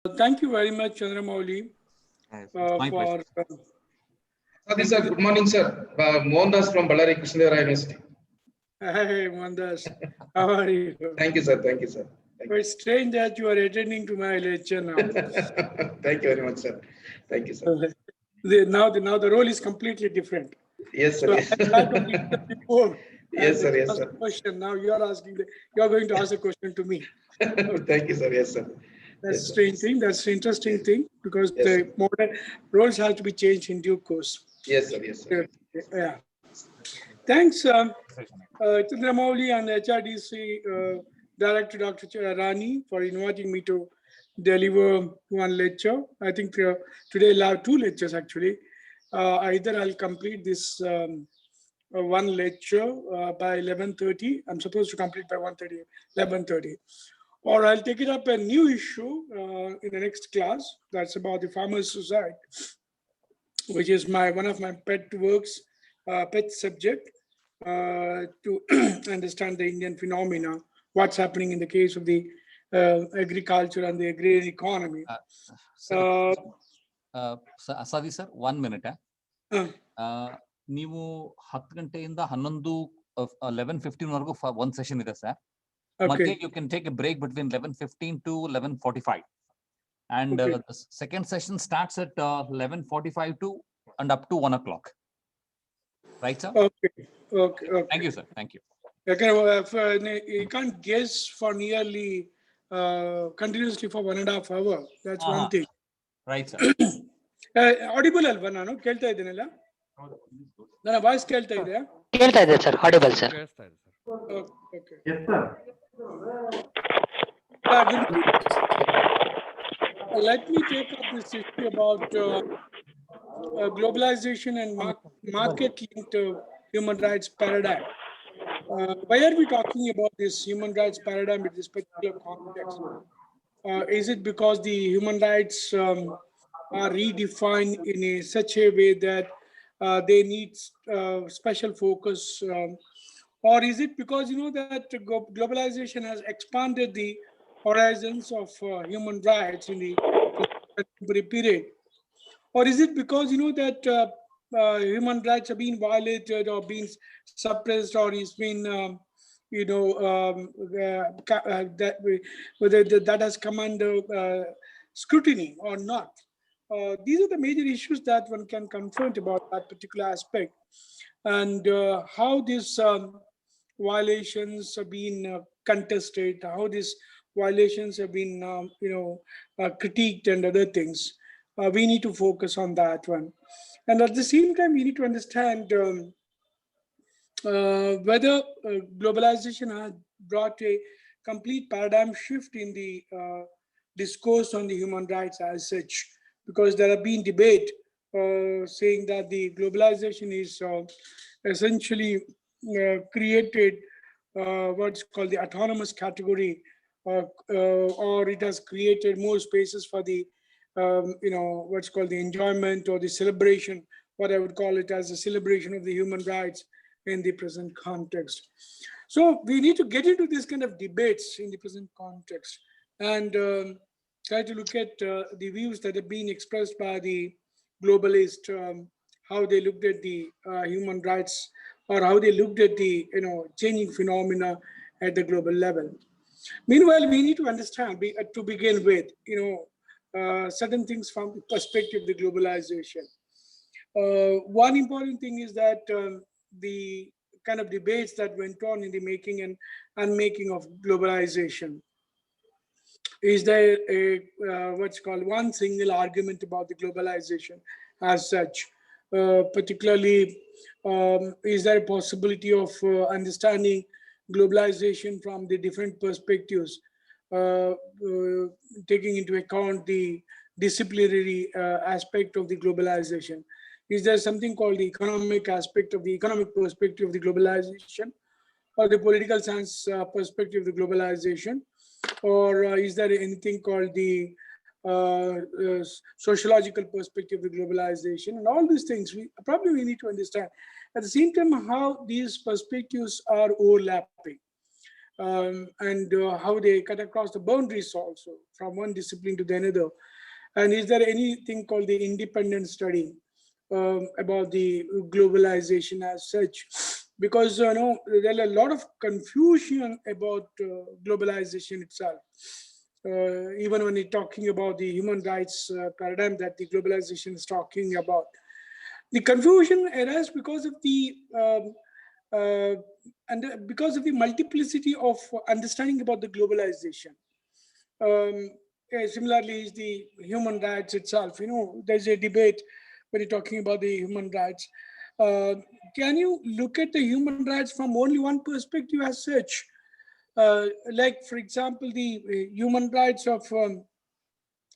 Thank you very much, Chandramouli, for. Assadi sir, good morning, sir. Mohandas from Ballari Krishnadevara University. Hey, Mohandas, how are you? Thank you, sir. Thank you, sir. It's strange that you are attending to my lecture now. Thank you very much, sir. Thank you, sir. Now the role is completely different. Yes, sir. So Yes. I tried to lead the before. Yes, sir. Yes, sir. Question. Now you are asking. You are going to ask a question to me. Thank you, sir. Yes, sir. That's Yes, a strange thing. That's an interesting thing because yes, the modern roles have to be changed in due course. yes, sir. Yes, sir. Yeah. Thanks, Chandramouli and HRDC Director Dr. Rani for inviting me to deliver one lecture. I think today I'll have two lectures actually. Either I'll complete this one lecture by 11:30. I'm supposed to complete by 1:30, 11:30. Or I'll take it up a new issue in the next class. That's about the farmers' suicide, which is one of my pet works, pet subject, to understand the Indian phenomena, what's happening in the case of the agriculture and the agrarian economy. Assadi sir, 1 minute. ನೀವು 10 ಗಂಟೆಯಿಂದ 11:15 ವರೆಗೂ one session ಇದೆ sir. Okay. You can take a break between 11:15 to 11:45. And the second session starts at 11:45 to and up to 1 o'clock. Right, sir? Okay. Thank you, sir. Thank you. Okay, you can't guess for nearly continuously for 1.5 hours. That's one thing. Right, sir. Audible alva nanu kelta idinella ನನ್ನ voice ಕೇಳ್ತಾ ಇದೆಯಾ? ಕೇಳ್ತಾ ಇದೆ sir, audible sir. Okay. Yes sir. Let me take up this issue about globalization and market-linked human rights paradigm. Why are we talking about this human rights paradigm in this particular context? Is it because the human rights are redefined in such a way that they need special focus, or is it because that globalization has expanded the horizons of human rights in the contemporary period, or is it because that human rights are being violated or being suppressed, or is been whether that has come under scrutiny or not? These are the major issues that one can confront about that particular aspect, and how these violations have been contested, how these violations have been critiqued and other things. We need to focus on that one. And at the same time, we need to understand whether globalization has brought a complete paradigm shift in the discourse on the human rights as such, because there have been debate saying that the globalization is essentially created what's called the autonomous category, or it has created more spaces for the what's called the enjoyment or the celebration, what I would call it as a celebration of the human rights in the present context. So we need to get into this kind of debates in the present context and try to look at the views that have been expressed by the globalists, how they looked at the human rights, or how they looked at the changing phenomena at the global level. Meanwhile, we need to understand, to begin with, certain things from the perspective of the globalization. One important thing is that the kind of debates that went on in the making and unmaking of globalization. Is there a what's called one single argument about the globalization as such? Particularly, is there a possibility of understanding globalization from the different perspectives, taking into account the disciplinary aspect of the globalization? Is there something called the economic aspect of the economic perspective of the globalization, or the political science perspective of the globalization, or is there anything called the sociological perspective of the globalization? And all these things we need to understand. At the same time, how these perspectives are overlapping. and how they cut across the boundaries also from one discipline to the another. And is there anything called the independent study about the globalization as such? Because there are a lot of confusion about globalization itself. Even when you're talking about the human rights paradigm that the globalization is talking about, the confusion arises because of the because of the multiplicity of understanding about the globalization. Similarly, is the human rights itself. There's a debate when you're talking about the human rights. Can you look at the human rights from only one perspective as such? Like, for example, the human rights of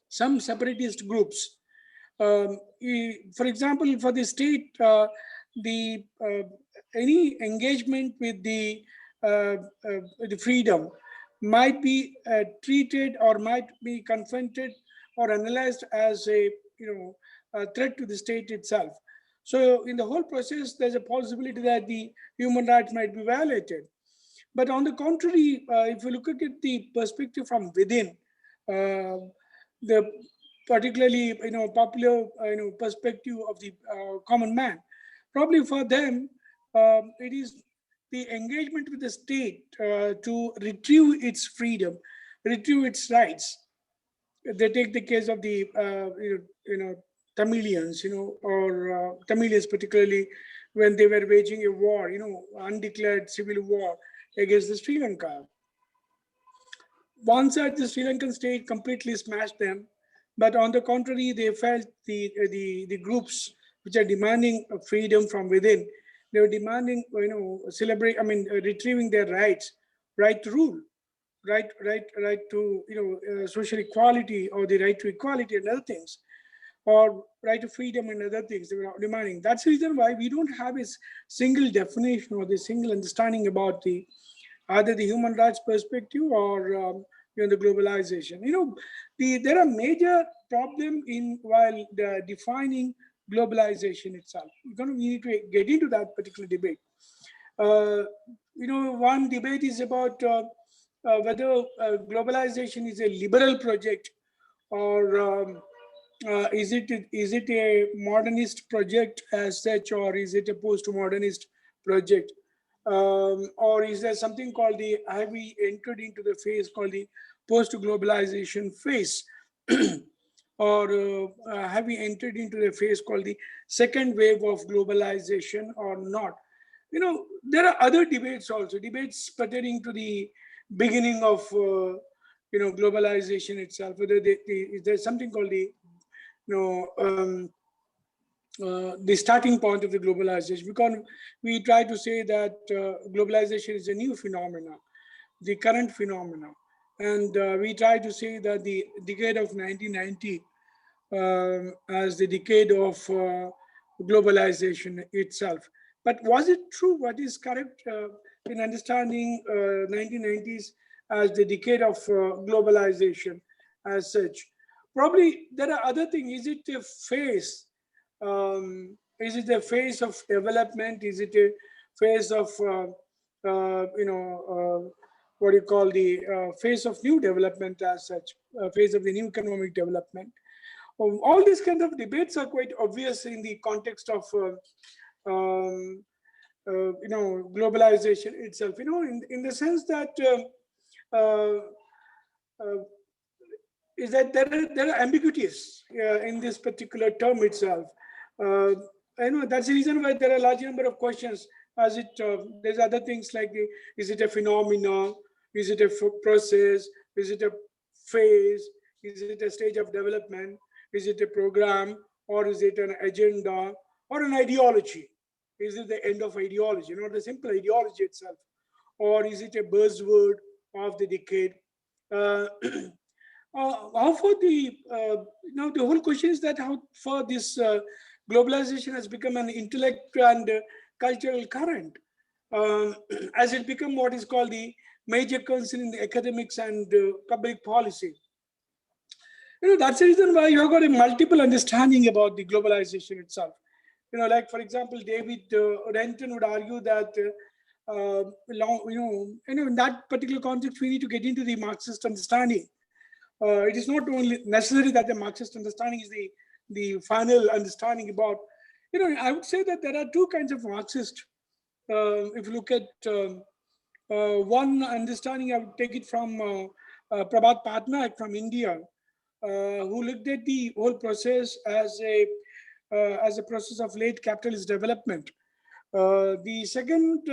some separatist groups. For example, for the state, any engagement with the freedom might be treated or might be confronted or analyzed as a threat to the state itself. So in the whole process, there's a possibility that the human rights might be violated. But on the contrary, if you look at the perspective from within, the particularly popular perspective of the common man, probably for them it is the engagement with the state to retrieve its freedom, retrieve its rights. They take the case of the Tamilians, or Tamilians particularly, when they were waging a war, undeclared civil war against the Sri Lanka. One side, the Sri Lankan state completely smashed them, but on the contrary, they felt the groups which are demanding freedom from within. They were demanding, retrieving their rights, right to rule, right to social equality, or the right to equality and other things, or right to freedom and other things they were demanding. That's the reason why we don't have a single definition or the single understanding about the either the human rights perspective or the globalization. There are major problem in while defining globalization itself. We need to get into that particular debate. One debate is about whether globalization is a liberal project, or is it a modernist project as such, or is it a post-modernist project? Or is there something called have we entered into the phase called the post-globalization phase? Or have we entered into the phase called the second wave of globalization or not? There are other debates also, debates pertaining to the beginning of globalization itself, whether there's something called the starting point of the globalization, because we try to say that globalization is a new phenomena, the current phenomena, and we try to say that the decade of 1990 as the decade of globalization itself. But was it true? What is correct in understanding 1990s as the decade of globalization as such? Probably there are other things. Is it a phase? Is it a phase of development? Is it a phase of what do you call the phase of new development as such? Phase of the new economic development. All these kinds of debates are quite obvious in the context of globalization itself. In the sense that is that there are ambiguities in this particular term itself. That's the reason why there are a large number of questions. As there's other things like is it a phenomenon? Is it a process? Is it a phase? Is it a stage of development? Is it a program, or is it an agenda, or an ideology? Is it the end of ideology, not the simple ideology itself? Or is it a buzzword of the decade? How for the whole question is that how for this globalization has become an intellectual and cultural current, as it become what is called the major concern in the academics and public policy. That's the reason why you have got a multiple understanding about the globalization itself. Like for example, David Renton would argue that in that particular context, we need to get into the Marxist understanding. It is not only necessary that the Marxist understanding is the final understanding about, I would say that there are two kinds of Marxist. If you look at one understanding, I would take it from Prabhat Patnaik from India, who looked at the whole process as a process of late capitalist development. The second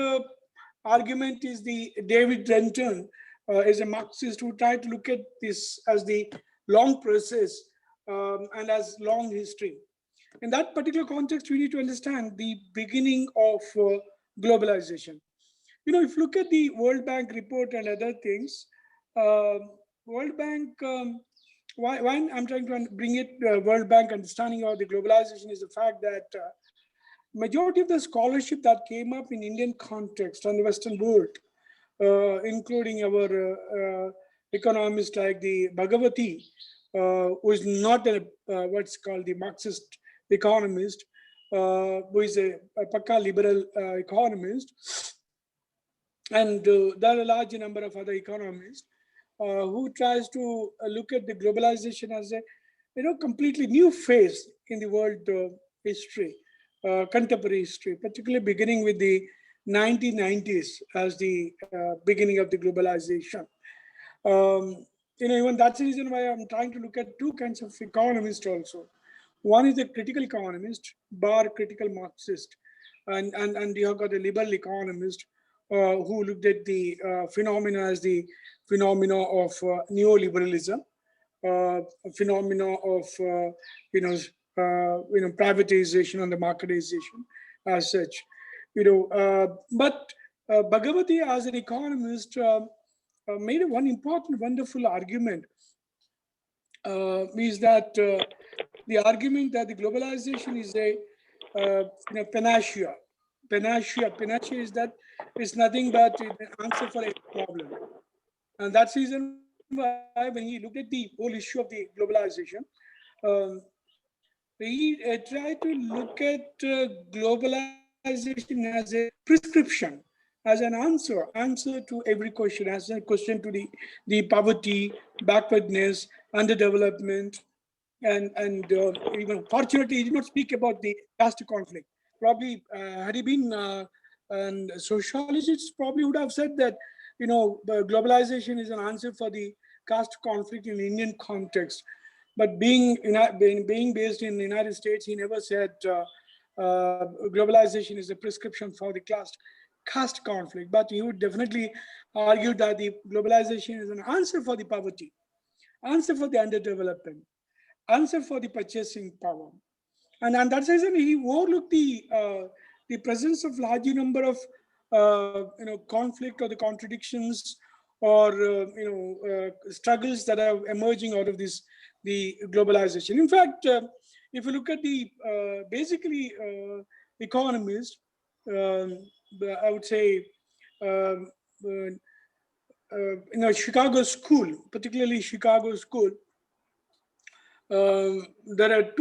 argument is the David Denton, is a Marxist who tried to look at this as the long process and as long history. In that particular context, we need to understand the beginning of globalization. If you look at the World Bank report and other things, World Bank, why I'm trying to bring it World Bank understanding of the globalization is the fact that majority of the scholarship that came up in Indian context on the Western world, including our economists like the Bhagavati, who is not what's called the Marxist economist, who is a Pakka liberal economist, and there are a large number of other economists who tries to look at the globalization as a completely new phase in the world history, contemporary history, particularly beginning with the 1990s as the beginning of the globalization. Even that's the reason why I'm trying to look at two kinds of economists also. One is the critical economist, bar critical Marxist, and you have got a liberal economist who looked at the phenomena as the phenomena of neoliberalism, phenomena of privatization and the marketization as such. But Bhagavati, as an economist, made one important, wonderful argument. Is that the argument that the globalization is a panacea. Panacea is that it's nothing but an answer for a problem. And that's the reason why when he looked at the whole issue of the globalization, he tried to look at globalization as a prescription, as an answer to every question, as a question to the poverty, backwardness, underdevelopment, and even fortunately, he did not speak about the caste conflict. Probably, had he been and sociologists probably would have said that, globalization is an answer for the caste conflict in the Indian context. But being based in the United States, he never said globalization is a prescription for the caste conflict. But he would definitely argue that the globalization is an answer for the poverty, answer for the underdevelopment, answer for the purchasing power. And that's the reason he overlooked the presence of large number of conflict or the contradictions or struggles that are emerging out of the globalization. In fact, if you look at the basically economists, I would say Chicago school, particularly Chicago school, there are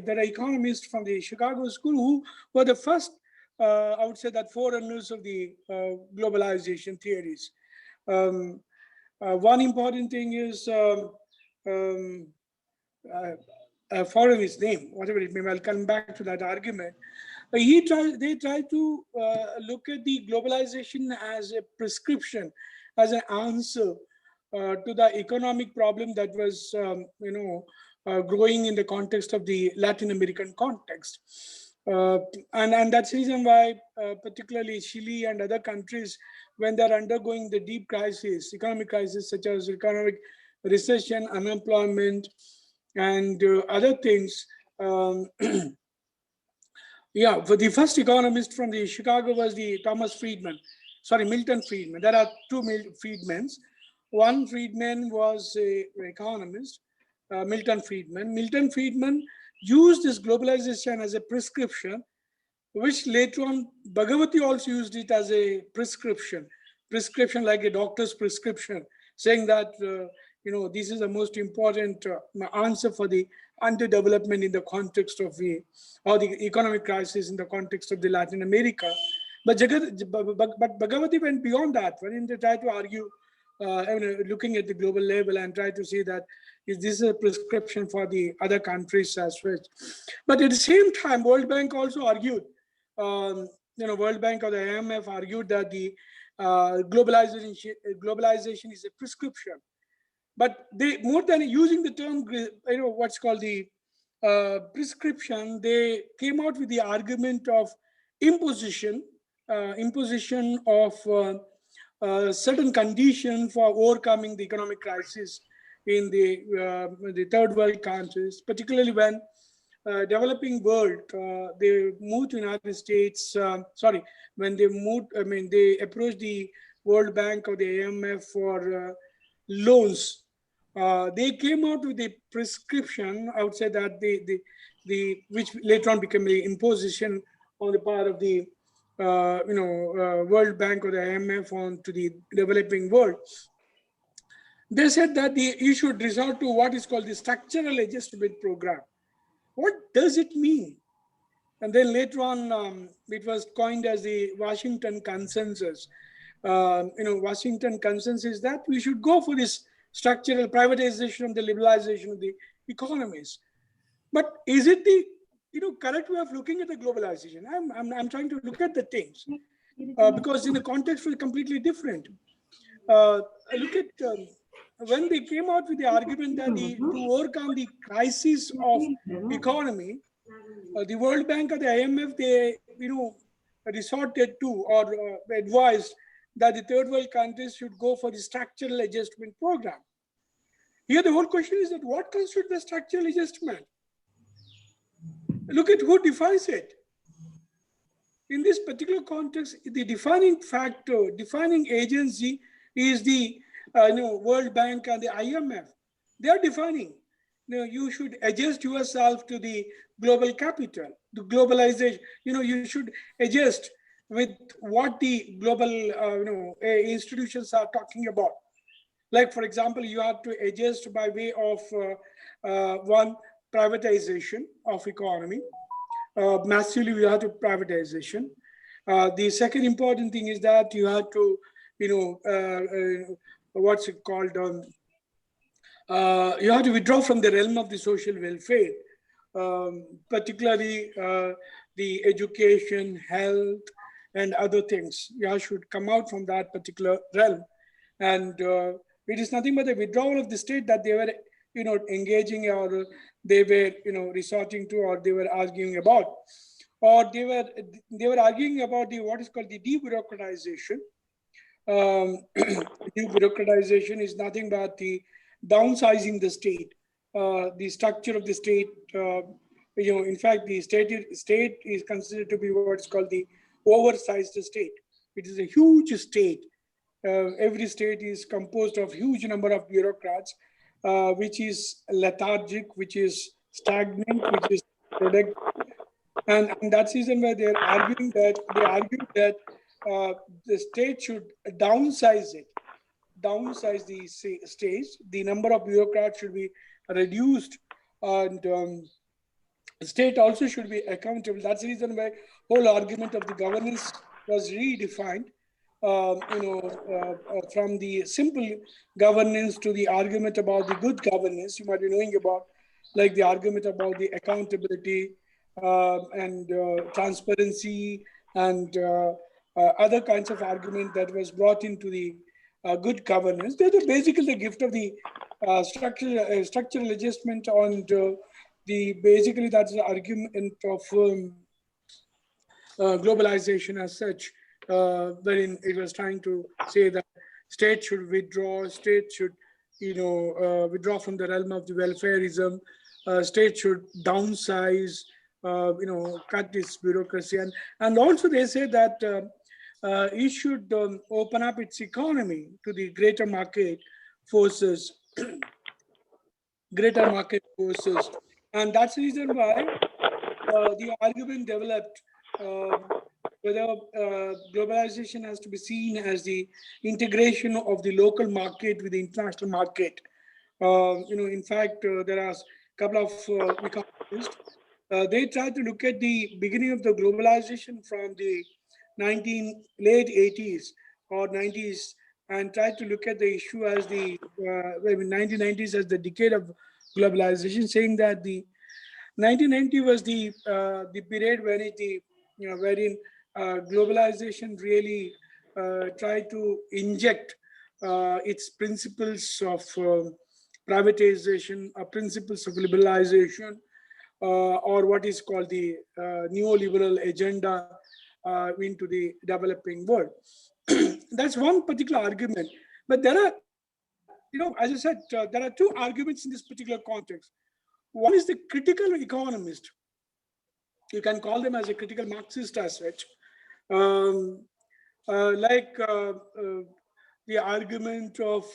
there are economists from the Chicago school who were the first, I would say, that forerunners of the globalization theories. One important thing is, I've forgotten his name, whatever it may be, I'll come back to that argument. They try to look at the globalization as a prescription, as an answer to the economic problem that was, growing in the context of the Latin American context. And that's the reason why, particularly Chile and other countries, when they're undergoing the deep crisis, economic crisis, such as economic recession, unemployment, and other things. Yeah, for the first economist from the Chicago was the Milton Friedman. There are two Friedmans. One Friedman was an economist, Milton Friedman. Milton Friedman used this globalization as a prescription, which later on Bhagavati also used it as a prescription like a doctor's prescription, saying that this is the most important answer for the underdevelopment in the context of or the economic crisis in the context of the Latin America. But Bhagavati went beyond that when they tried to argue, looking at the global level and try to see that is this a prescription for the other countries as well. But at the same time, World Bank also argued, World Bank or the IMF argued that the globalization is a prescription. But they, more than using the term, what's called the prescription, they came out with the argument of imposition of certain conditions for overcoming the economic crisis in the third world countries, particularly when developing world, they moved to United States, when they moved, they approached the World Bank or the IMF for loans. They came out with a prescription, I would say that which later on became the imposition on the part of the World Bank or the IMF on to the developing world. They said that you should resort to what is called the structural adjustment program. What does it mean? And then later on, it was coined as the Washington Consensus. Washington Consensus that we should go for this structural privatization and the liberalization of the economies. But is it the correct way of looking at the globalization? I'm trying to look at the things because in the context was completely different. Look at when they came out with the argument that to overcome the crisis of economy, the World Bank or the IMF, they resorted to or advised that the third world countries should go for the structural adjustment program. Here the whole question is that what constitutes the structural adjustment? Look at who defines it. In this particular context, the defining factor, defining agency is the World Bank and the IMF. They are defining. You should adjust yourself to the global capital, the globalization. You should adjust with what the global institutions are talking about. Like, for example, you have to adjust by way of one, privatization of economy. Massively, you have to privatization. The second important thing is that you have to, what's it called? You have to withdraw from the realm of the social welfare, particularly the education, health, and other things. You should come out from that particular realm. And it is nothing but a withdrawal of the state that they were engaging or they were resorting to or they were arguing about. Or they were arguing about what is called the debureaucratization. Debureaucratization is nothing but the downsizing the state, the structure of the state. In fact, the state is considered to be what's called the oversized state. It is a huge state. Every state is composed of huge number of bureaucrats, which is lethargic, which is stagnant, which is productive. And that's the reason why they're arguing that the state should downsize it, downsize the state. The number of bureaucrats should be reduced, and the state also should be accountable. That's the reason why whole argument of the governance was redefined. From the simple governance to the argument about the good governance. You might be knowing about, like the argument about the accountability and transparency and other kinds of argument that was brought into the good governance. They're basically the gift of the structural adjustment on basically that's the argument of globalization as such. Wherein it was trying to say that state should withdraw, state should, withdraw from the realm of the welfareism, state should downsize, cut its bureaucracy. And also they say that it should open up its economy to the greater market forces, And that's the reason why the argument developed whether globalization has to be seen as the integration of the local market with the international market. In fact, there are couple of economists. They tried to look at the beginning of the globalization from the late 80s or 90s and tried to look at the issue as the 1990s as the decade of globalization, saying that the 1990 was the period when wherein globalization really tried to inject its principles of privatization, principles of liberalization, or what is called the neoliberal agenda into the developing world. That's one particular argument. But there are, as I said, there are two arguments in this particular context. One is the critical economist. You can call them as a critical Marxist as such. The argument of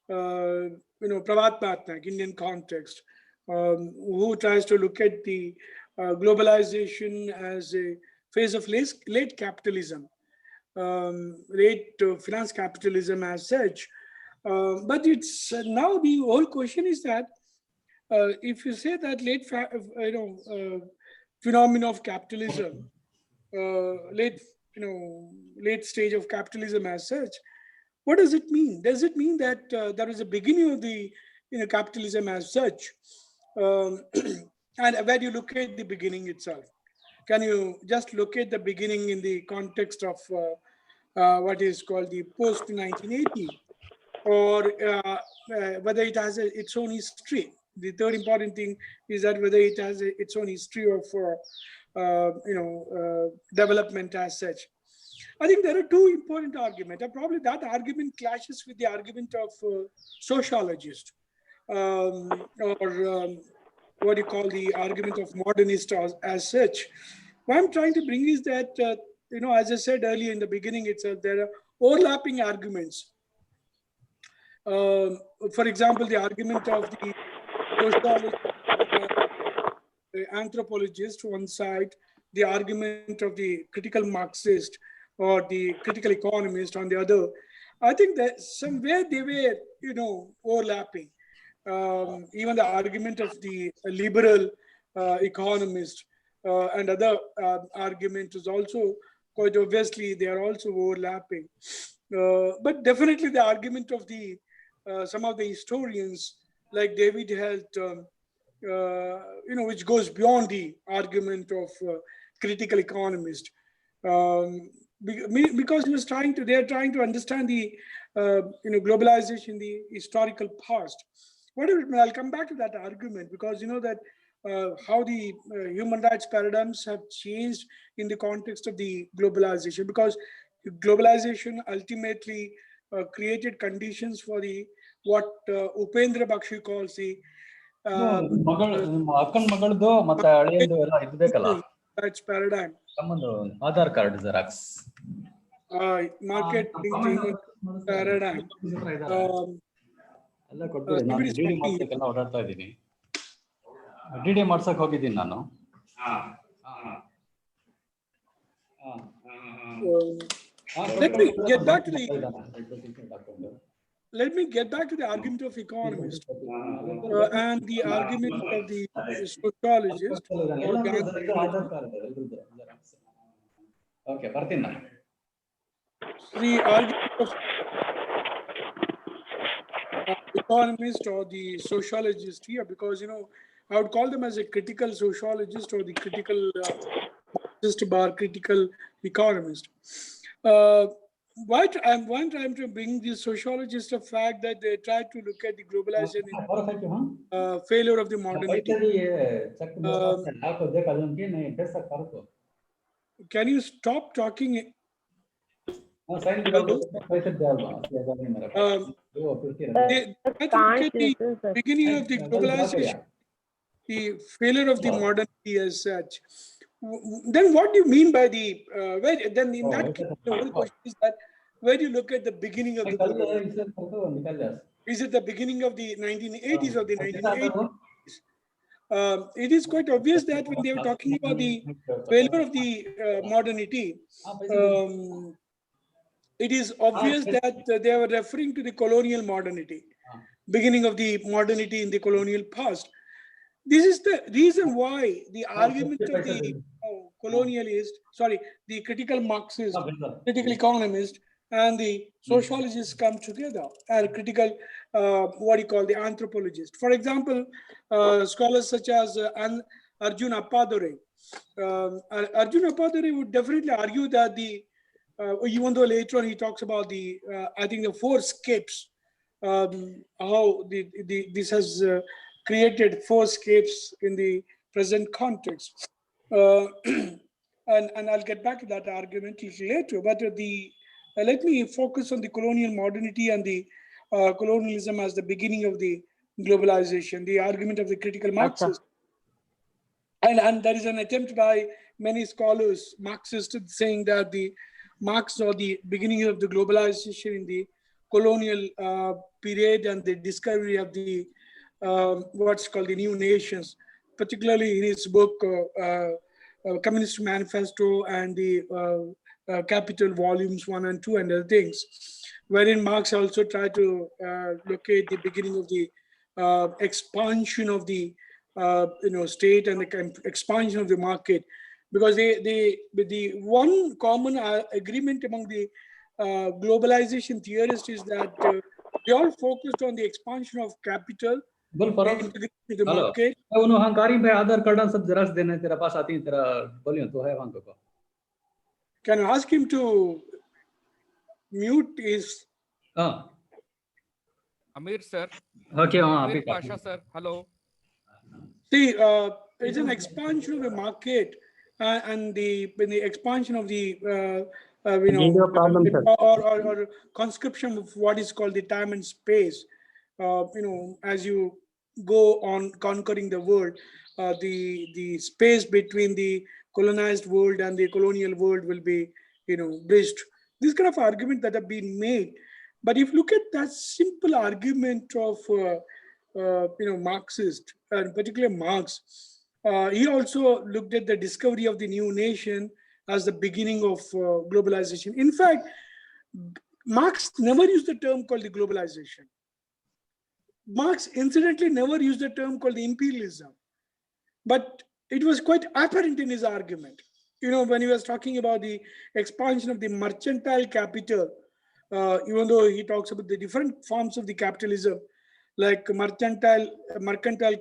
Pravat Patnaik, Indian context, who tries to look at the globalization as a phase of late capitalism, late finance capitalism as such. But it's now the whole question is that if you say that phenomena of capitalism, late stage of capitalism as such, what does it mean? Does it mean that there is a beginning of the capitalism as such? And where you look at the beginning itself, can you just look at the beginning in the context of what is called the post 1980, or whether it has its own history? The third important thing is that whether it has its own history of development as such. I think there are two important arguments. Probably that argument clashes with the argument of sociologists, or what do you call the argument of modernist as such. What I'm trying to bring is that, as I said earlier in the beginning itself, there are overlapping arguments. For example, the argument of the sociologist, anthropologist one side, the argument of the critical Marxist or the critical economist on the other. I think that somewhere they were, overlapping. Even the argument of the liberal economist and other argument is also quite obviously they are also overlapping. But definitely the argument of the some of the historians like David Helt, which goes beyond the argument of critical economist, because he was they are trying to understand the globalization, the historical past. I'll come back to that argument, because that how the human rights paradigms have changed in the context of the globalization, because globalization ultimately created conditions for the what Upendra Bakshi calls the rights paradigm. Aadhaar card xerox. Market linked human paradigm. ಎಲ್ಲ ಕೊಟ್ಬಿಡಿ, ನಾನು DD ಮಾಡ್ಸಕ್ಕೆಲ್ಲ ಓಡಾಡ್ತಾ ಇದ್ದೀನಿ. DD ಮಾಡ್ಸಕ್ ಹೋಗಿದ್ದೀನಿ ನಾನು. Let me get back to the argument of economist and the argument of the sociologist. Okay, ಬರ್ತೀನಿ ನಾನು. The argument of economist or the sociologist here, because I would call them as a critical sociologist or the critical critical economist. I'm trying to bring the sociologist the fact that they try to look at the globalization failure of the modernity. Can you stop talking? The beginning of the globalization, the failure of the modernity as such. Then what do you mean by the then in that case, the whole question is that where do you look at the beginning of the globalization? Is it the beginning of the 1980s or the 1980s? It is quite obvious that when they were talking about the failure of the modernity, it is obvious that they were referring to the colonial modernity. beginning of the modernity in the colonial past. This is the reason why the argument of the colonialist, sorry, the critical Marxist, critical economist, and the sociologists come together, and critical, what you call the anthropologist. For example, scholars such as Arjun Appadure. Arjun Appadure would definitely argue that the, even though later on he talks about the, I think the four scapes, how this has created four scapes in the present context. And I'll get back to that argument later, but let me focus on the colonial modernity and the colonialism as the beginning of the globalization, the argument of the critical Marxist. And there is an attempt by many scholars, Marxists, saying that the Marx or the beginning of the globalization in the colonial period and the discovery of the what's called the new nations, particularly in his book Communist Manifesto and the Capital Volumes 1 and 2 and other things, wherein Marx also tried to locate the beginning of the expansion of the state and the expansion of the market, because the one common agreement among the globalization theorists is that they all focused on the expansion of capital into the market. Aadhaar card सब जरा देने तेरा पास आती है तेरा बोलियो तो है वहां को. Can I ask him to mute his? Amir sir. Okay, Amir Pasha sir. Hello. See, it's an expansion of the market and the expansion of the or conscription of what is called the time and space. As you go on conquering the world, the space between the colonized world and the colonial world will be bridged. This kind of argument that have been made. But if you look at that simple argument of Marxist, and particularly Marx, he also looked at the discovery of the new nation as the beginning of globalization. In fact, Marx never used the term called the globalization. Marx incidentally never used the term called the imperialism, but it was quite apparent in his argument. When he was talking about the expansion of the mercantile capital, even though he talks about the different forms of the capitalism, like mercantile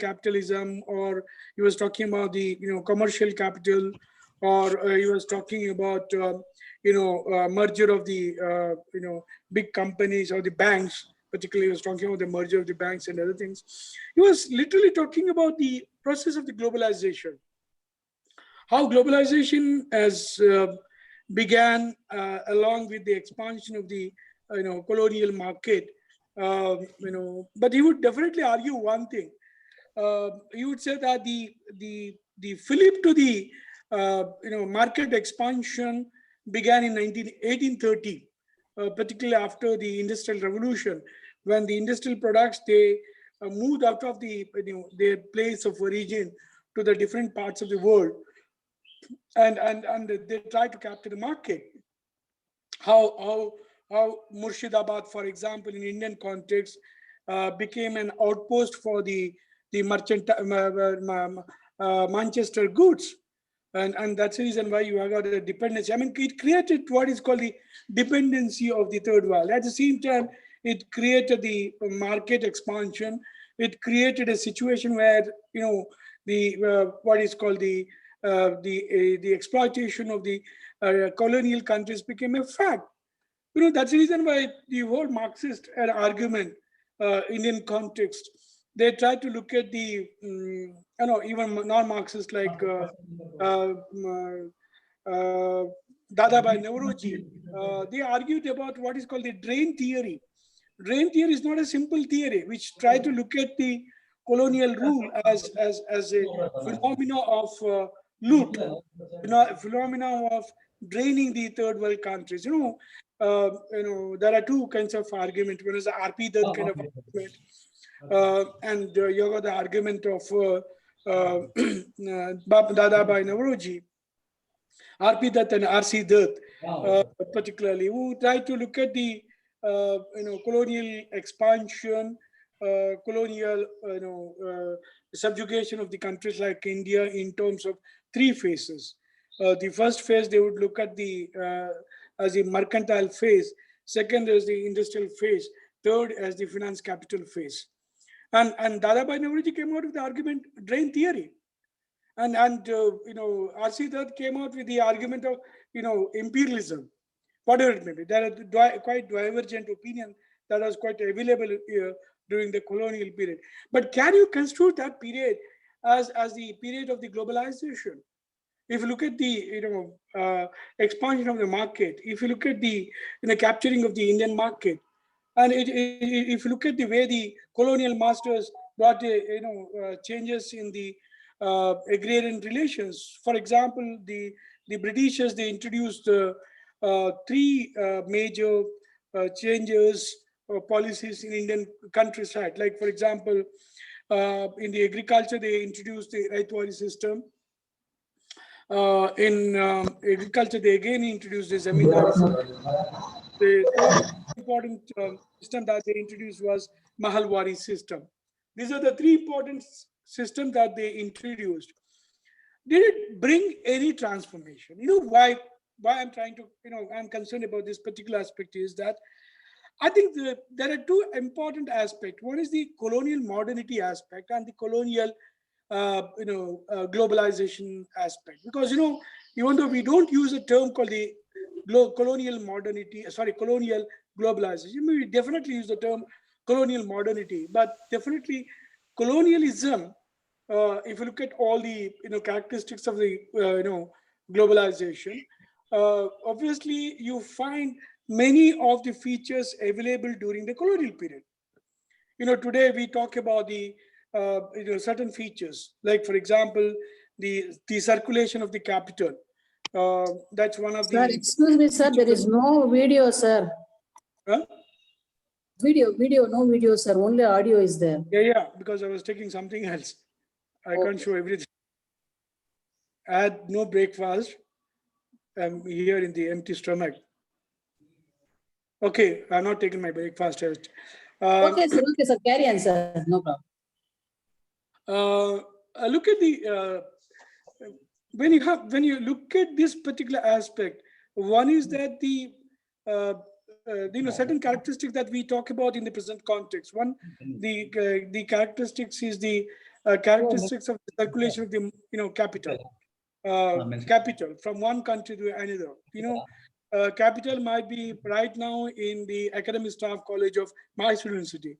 capitalism, or he was talking about the commercial capital, or he was talking about merger of the big companies or the banks. Particularly, he was talking about the merger of the banks and other things. He was literally talking about the process of the globalization, how globalization has began along with the expansion of the colonial market. But he would definitely argue one thing. He would say that the fillip to the market expansion began in 1830, particularly after the Industrial Revolution, when the industrial products they moved out of their place of origin to the different parts of the world, and they tried to capture the market. How Murshidabad, for example, in Indian context, became an outpost for the merchant Manchester goods, and that's the reason why you have got a dependency. I mean, it created what is called the dependency of the third world. At the same time, it created the market expansion. It created a situation where what is called the exploitation of the colonial countries became a fact. That's the reason why the whole Marxist argument, Indian context, they try to look at the, even non-Marxist like Dadabhai Nauroji, they argued about what is called the drain theory. Drain theory is not a simple theory which try to look at the colonial rule as a phenomena of loot, phenomena of draining the third world countries. There are two kinds of argument. One is the RP Dutt kind of argument, and you got the argument of Dadabhai Nauroji, RP Dutt and RC Dutt, particularly, who try to look at the colonial expansion colonial, subjugation of the countries like India in terms of three phases. The first phase, they would look at the as the mercantile phase. Second is the industrial phase. Third as the finance capital phase. And Dadabhai Naoroji came out with the argument drain theory. And R.C. Dutt came out with the argument of, imperialism, whatever it may be. There are quite divergent opinion that was quite available during the colonial period. But can you construe that period as the period of the globalization? If you look at the expansion of the market, if you look at the capturing of the Indian market, and if you look at the way the colonial masters brought changes in the agrarian relations. For example, the Britishers, they introduced three major changes policies in Indian countryside. Like, for example, in the agriculture, they introduced the Raitwari system. In agriculture, they again introduced the Zamindari system. The third important system that they introduced was Mahalwari system. These are the three important systems that they introduced. Did it bring any transformation? Why I'm trying to, I'm concerned about this particular aspect is that I think there are two important aspects. One is the colonial modernity aspect and the colonial, globalization aspect. Because, even though we don't use a term called the colonial globalization, we definitely use the term colonial modernity, but definitely colonialism, if you look at all the characteristics of the globalization, obviously you find many of the features available during the colonial period. Today we talk about the certain features, like, for example, the circulation of the capital. That's one of the. Sir, excuse me, sir. There is no video, sir. Huh? Video, no video, sir. Only audio is there. Yeah, because I was taking something else. I can't show everything. I had no breakfast. I'm here in the empty stomach. Okay, I'm not taking my breakfast yet. Okay, sir. Carry on, sir. No problem. Look at the when you look at this particular aspect, one is that the certain characteristics that we talk about in the present context. One, the characteristics is the characteristics of the circulation of the capital from one country to another. Capital might be right now in the academic staff college of Mysore University.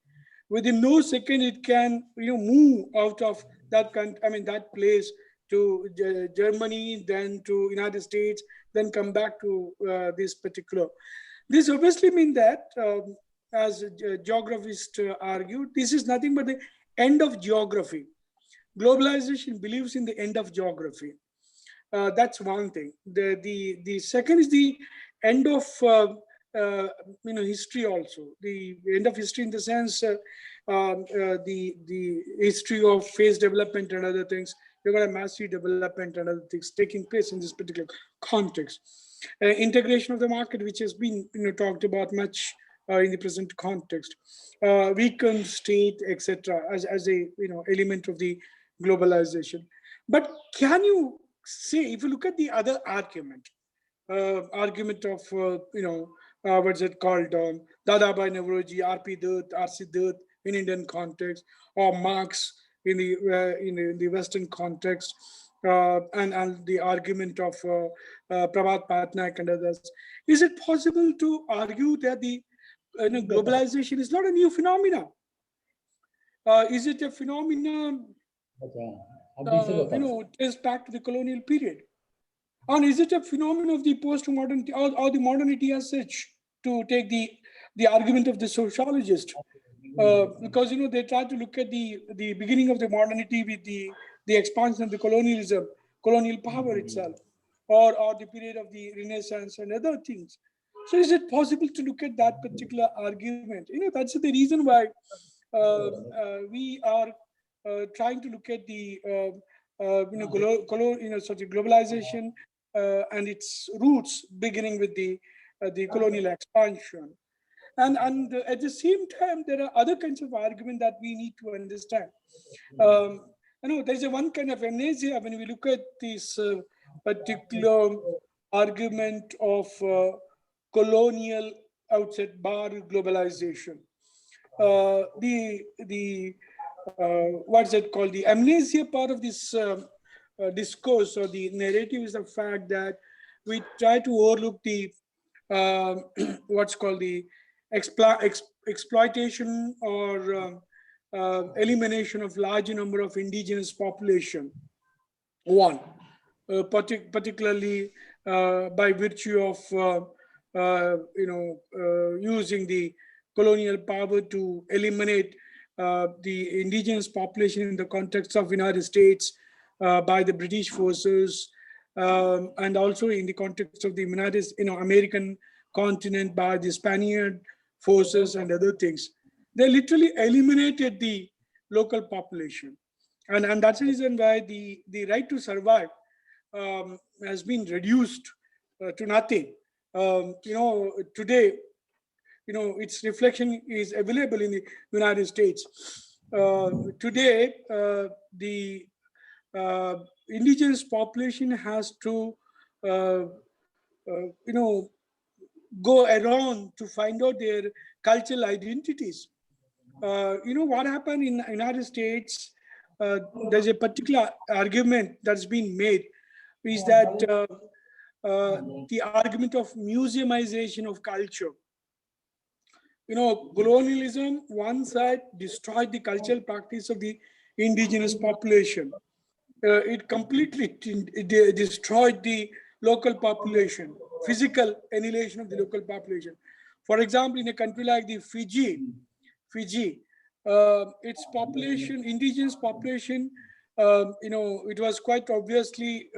Within no second, it can move out of that country, that place to Germany, then to United States, then come back to this particular. This obviously means that, as geographists argued, this is nothing but the end of geography. Globalization believes in the end of geography. That's one thing. The second is the end of history also. The end of history in the sense the history of phase development and other things. You've got a massive development and other things taking place in this particular context. Integration of the market, which has been talked about much in the present context. Weakened state, etc., as a element of the globalization. But can you say, if you look at the other argument of what's it called, Dadabhai Naoroji, R.P. Dutt, R.C. Dutt in Indian context, or Marx in the Western context, and the argument of Prabhat Patnaik and others, is it possible to argue that the globalization is not a new phenomenon? Is it a phenomenon traced back to the colonial period? And is it a phenomenon of the post-modernity or the modernity as such, to take the argument of the sociologist? Because they try to look at the beginning of the modernity with the expansion of the colonial power itself, or the period of the Renaissance and other things. So is it possible to look at that particular argument? That's the reason why we are trying to look at the globalization and its roots, beginning with the colonial expansion. And at the same time, there are other kinds of argument that we need to understand. There's a one kind of amnesia when we look at this particular argument of colonial outset bar globalization. What's it called? The amnesia part of this discourse or the narrative is the fact that we try to overlook the what's called the exploitation or elimination of large number of indigenous population. One, particularly by virtue of using the colonial power to eliminate the indigenous population in the context of United States by the British forces, and also in the context of the American continent by the Spaniard forces and other things. They literally eliminated the local population. And that's the reason why the right to survive has been reduced to nothing. Today, its reflection is available in the United States. Today, the indigenous population has to, go around to find out their cultural identities. What happened in the United States, there's a particular argument that's been made, is that the argument of museumization of culture. Colonialism, one side, destroyed the cultural practice of the indigenous population. It completely destroyed the local population, physical annihilation of the local population. For example, in a country like the Fiji, its population, indigenous population, it was quite obviously,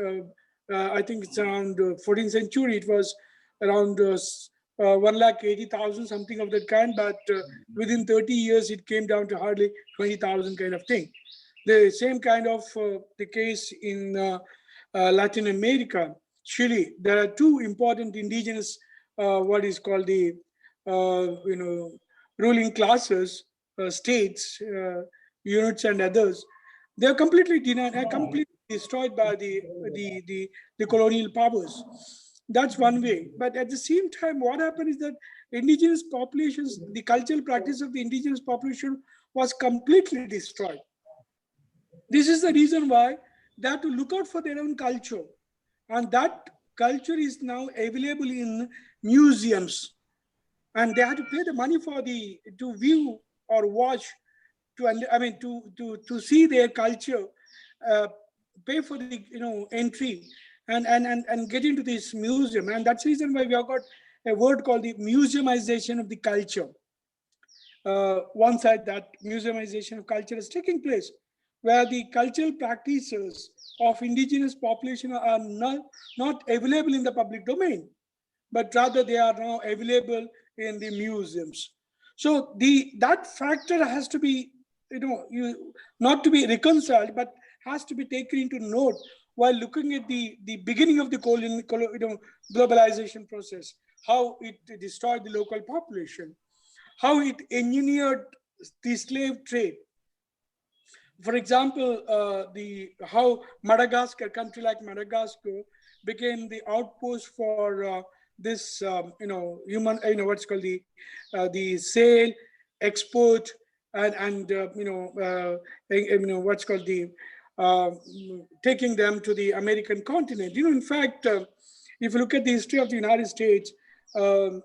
I think it's around 14th century, it was around 180,000, something of that kind, but within 30 years, it came down to hardly 20,000 kind of thing. The same kind of the case in Latin America, Chile. There are two important indigenous, what is called the, ruling classes, states, units and others. They are completely denied, completely destroyed by the colonial powers. That's one way. But at the same time, what happened is that indigenous populations, the cultural practice of the indigenous population was completely destroyed. This is the reason why they have to look out for their own culture. And that culture is now available in museums. And they have to pay the money for to view or watch, to see their culture, pay for the entry and get into this museum. And that's the reason why we have got a word called the museumization of the culture. One side, that museumization of culture is taking place, where the cultural practices of indigenous population are not available in the public domain, but rather they are now available in the museums. So that factor has to be, not to be reconciled, but has to be taken into note while looking at the beginning of the globalization process, how it destroyed the local population, how it engineered the slave trade. For example, how Madagascar, country like Madagascar, became the outpost for this, what's called the sale, export, and what's called the taking them to the American continent. In fact, if you look at the history of the United States,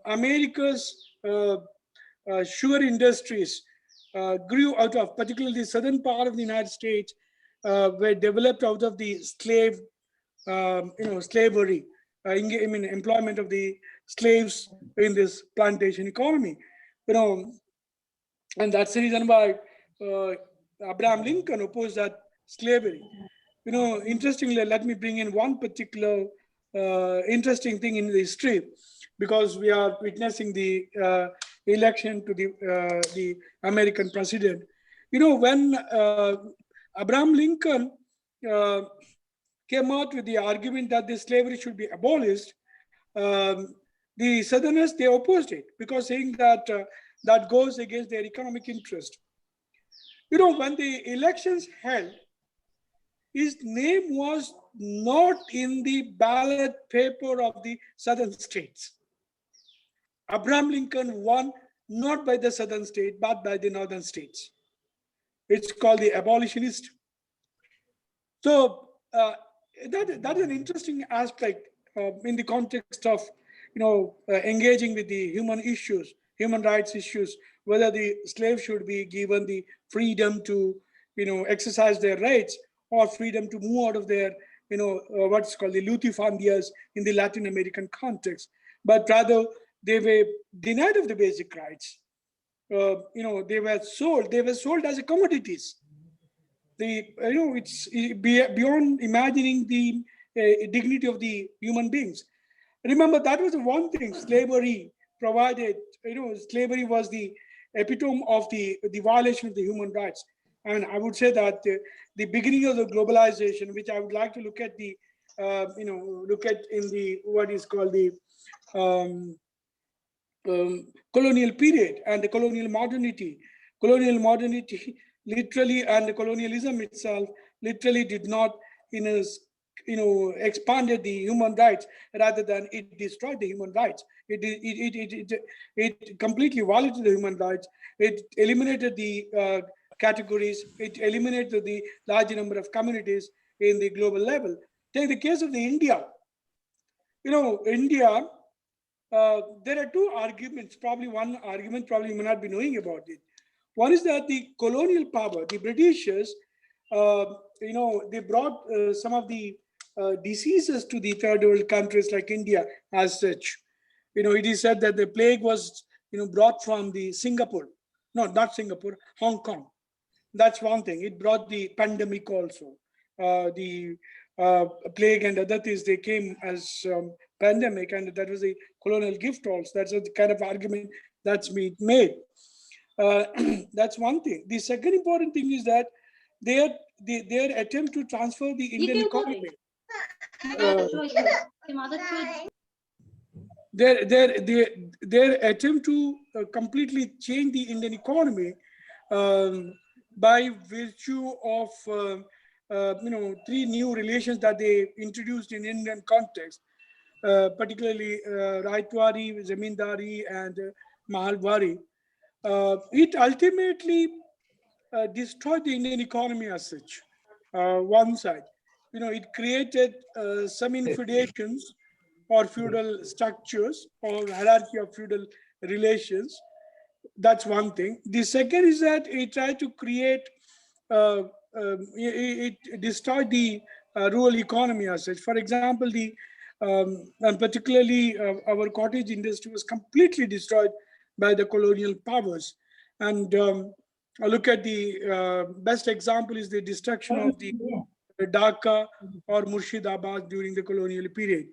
America's sugar industries grew out of, particularly the southern part of the United States, were developed out of the slave, slavery, employment of the slaves in this plantation economy. And that's the reason why Abraham Lincoln opposed that slavery. Interestingly, let me bring in one particular interesting thing in the history, because we are witnessing the election to the American president. When Abraham Lincoln came out with the argument that the slavery should be abolished, The Southerners, they opposed it because saying that that goes against their economic interest. You know, when the elections held, his name was not in the ballot paper of the Southern states. Abraham Lincoln won not by the Southern state, but by the Northern states. It's called the abolitionist. So that is an interesting aspect in the context of, engaging with the human issues, human rights issues, whether the slaves should be given the freedom to, exercise their rights or freedom to move out of their, what's called the lutifandias in the Latin American context, but rather they were denied of the basic rights. They were sold as a commodities. It's beyond imagining the dignity of the human beings. Remember, that was the one thing slavery provided. Slavery was the epitome of the violation of the human rights. And I would say that the beginning of the globalization, which I would like to look at in the what is called the colonial period and the colonial modernity. Colonial modernity literally, and the colonialism itself literally did not, expanded the human rights rather than it destroyed the human rights. It completely violated the human rights. It eliminated the categories. It eliminated the large number of communities in the global level. Take the case of the India. India, there are two arguments, probably one argument, probably you may not be knowing about it. One is that the colonial power, the Britishers, they brought some of the diseases to the third world countries like India as such. It is said that the plague was, brought from the Singapore. No, not Singapore, Hong Kong. That's one thing. It brought the pandemic also. The plague and other things, they came as pandemic, and that was a colonial gift also. That's the kind of argument that's been made. That's one thing. The second important thing is that their attempt to transfer the Indian economy, their attempt to completely change the Indian economy by virtue of three new relations that they introduced in Indian context, particularly Raitwari, Zamindari, and Mahalwari. It ultimately destroyed the Indian economy as such. One side, it created some infedations or feudal structures or hierarchy of feudal relations. That's one thing. The second is that it tried to create, it destroyed the rural economy as such. For example, and particularly our cottage industry was completely destroyed by the colonial powers. And look at the best example is the destruction of the Dhaka or Murshidabad during the colonial period.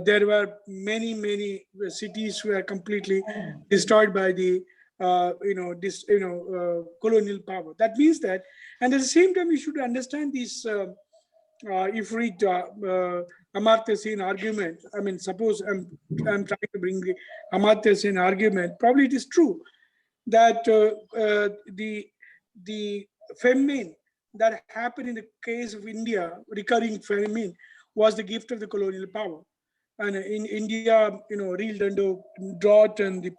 There were many cities were completely destroyed by the colonial power. That means that, and at the same time, we should understand this. If we read Amartya Sen argument, I mean, suppose I'm trying to bring the Amartya Sen argument. Probably it is true that the famine that happened in the case of India, recurring famine, was the gift of the colonial power. And in India, reeled under drought and the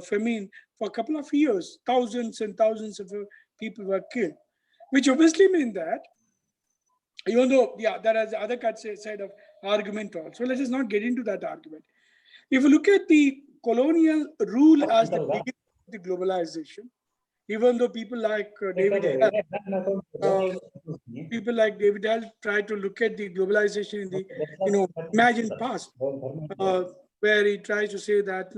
famine for a couple of years. Thousands and thousands of people were killed, which obviously means that, even though, there is the other side of argument also. Let us not get into that argument. If you look at the colonial rule as the beginning of the globalization, even though people like David Hell try to look at the globalization in the imagined past, where he tries to say that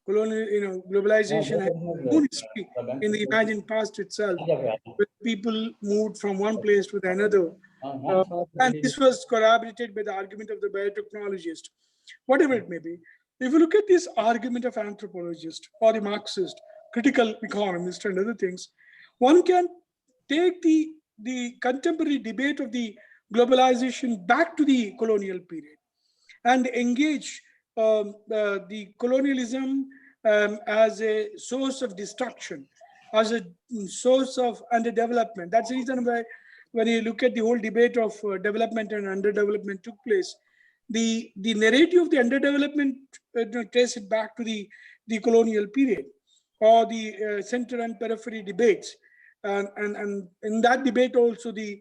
colonial globalization has its own history in the imagined past itself, where people moved from one place to another. And this was corroborated by the argument of the biotechnologist, whatever it may be. If you look at this argument of anthropologist or the Marxist, critical economist and other things, one can take the contemporary debate of the globalization back to the colonial period and engage the colonialism as a source of destruction, as a source of underdevelopment. That's the reason why when you look at the whole debate of development and underdevelopment took place, the narrative of the underdevelopment trace it back to the colonial period or the center and periphery debates. And in that debate also the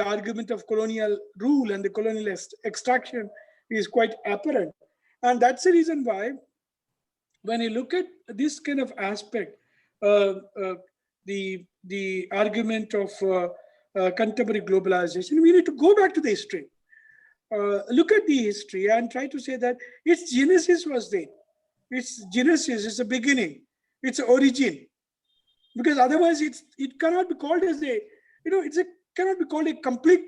argument of colonial rule and the colonial extraction is quite apparent. And that's the reason why when you look at this kind of aspect, the argument of contemporary globalization, we need to go back to the history. Look at the history and try to say that its genesis was there. Its genesis is a beginning, its origin. Because otherwise it cannot be called as a, cannot be called a complete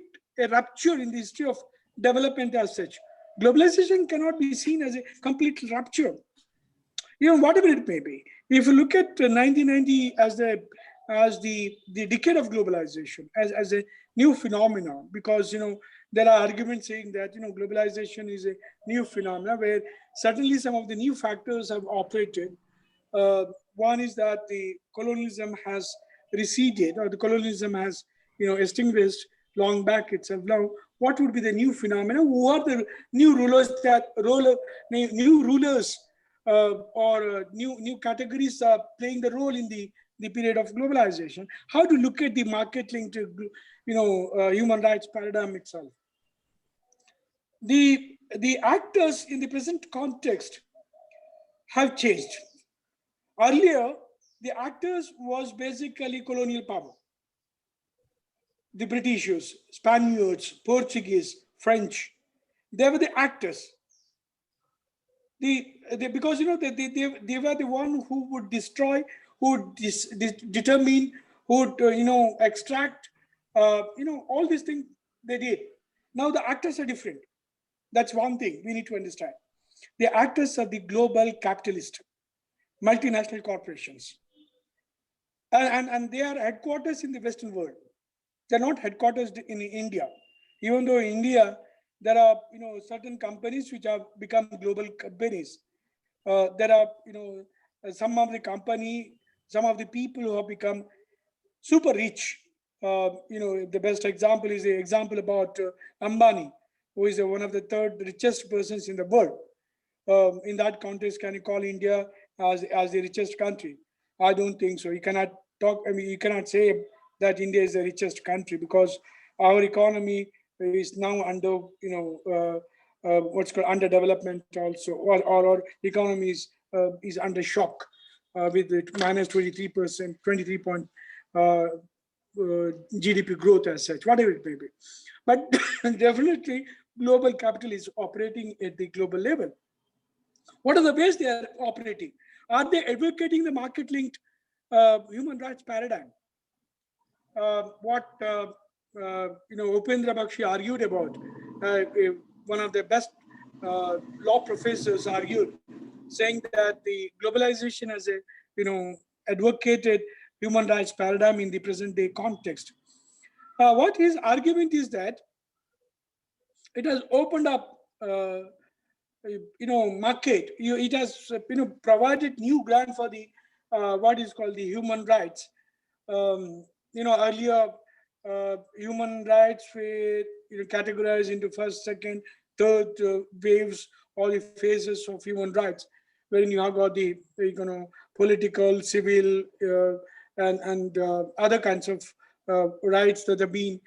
rupture in the history of development as such. Globalization cannot be seen as a complete rupture. Whatever it may be. If you look at 1990 as the decade of globalization, as a new phenomenon, because there are arguments saying that globalization is a new phenomenon where certainly some of the new factors have operated. One is that the colonialism has receded, or the colonialism has extinguished long back itself. Now, what would be the new phenomena? Who are the new rulers or new categories are playing the role in the period of globalization? How to look at the market link to human rights paradigm itself? The actors in the present context have changed. Earlier, the actors was basically colonial power. The Britishers, Spaniards, Portuguese, French, they were the actors. Because they were the one who would destroy, who would determine, who would extract, all these things they did. Now the actors are different. That's one thing we need to understand. The actors are the global capitalist, multinational corporations, and they are headquarters in the Western world. They're not headquarters in India, even though in India there are certain companies which have become global companies. There are some of the people who have become super rich. The best example is the example about Ambani, who is one of the third richest persons in the world. In that context, can you call India as the richest country? I don't think so. You cannot talk. You cannot say that India is the richest country, because our economy is now under what's called underdevelopment also, or our economy is under shock with the minus 23%, 23 point GDP growth as such, whatever it may be. But definitely global capital is operating at the global level. What are the ways they are operating? Are they advocating the market-linked human rights paradigm? What Upendra Bakshi argued about, one of the best law professors argued, saying that the globalization has advocated human rights paradigm in the present day context. What his argument is that it has opened up market. It has provided new ground for the what is called the human rights. Earlier human rights were categorized into first, second, third waves, all the phases of human rights, wherein you have got the political, civil, and other kinds of rights that have been